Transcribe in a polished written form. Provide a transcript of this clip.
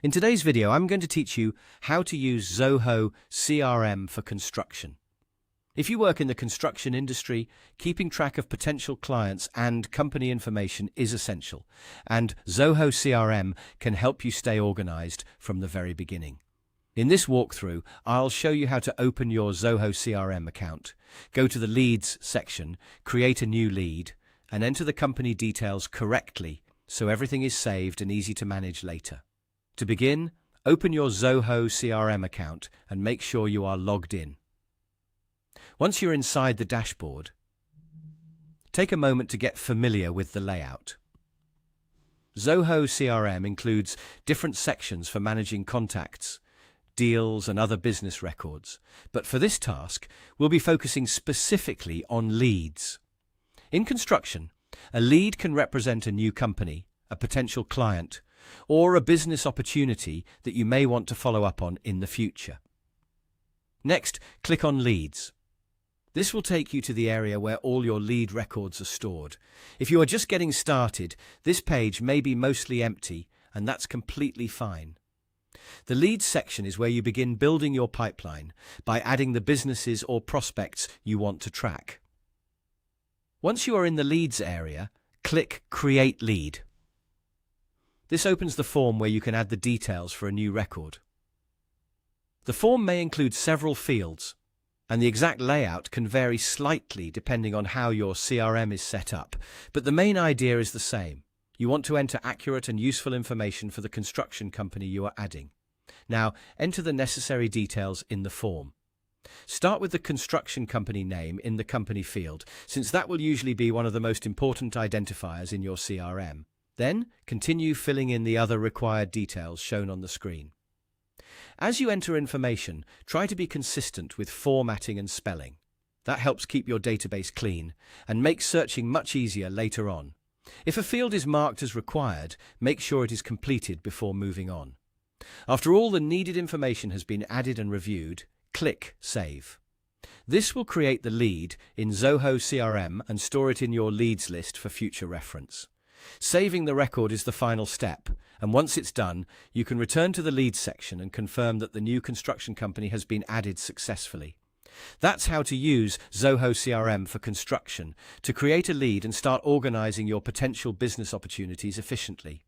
In today's video, I'm going to teach you how to use Zoho CRM for construction. If you work in the construction industry, keeping track of potential clients and company information is essential, and Zoho CRM can help you stay organized from the very beginning. In this walkthrough, I'll show you how to open your Zoho CRM account. Go to the Leads section, create a new lead, and enter the company details correctly so everything is saved and easy to manage later. To begin, open your Zoho CRM account and make sure you are logged in. Once you're inside the dashboard, take a moment to get familiar with the layout. Zoho CRM includes different sections for managing contacts, deals, and other business records, but for this task, we'll be focusing specifically on leads. In construction, a lead can represent a new company, a potential client, or a business opportunity that you may want to follow up on in the future. Next, click on Leads. This will take you to the area where all your lead records are stored. If you are just getting started, this page may be mostly empty, and that's completely fine. The Leads section is where you begin building your pipeline by adding the businesses or prospects you want to track. Once you are in the Leads area, click Create Lead. This opens the form where you can add the details for a new record. The form may include several fields, and the exact layout can vary slightly depending on how your CRM is set up, but the main idea is the same. You want to enter accurate and useful information for the construction company you are adding. Now, enter the necessary details in the form. Start with the construction company name in the company field, since that will usually be one of the most important identifiers in your CRM. Then, continue filling in the other required details shown on the screen. As you enter information, try to be consistent with formatting and spelling. That helps keep your database clean and makes searching much easier later on. If a field is marked as required, make sure it is completed before moving on. After all the needed information has been added and reviewed, click Save. This will create the lead in Zoho CRM and store it in your leads list for future reference. Saving the record is the final step, and once it's done, you can return to the Leads section and confirm that the new construction company has been added successfully. That's how to use Zoho CRM for construction, to create a lead and start organizing your potential business opportunities efficiently.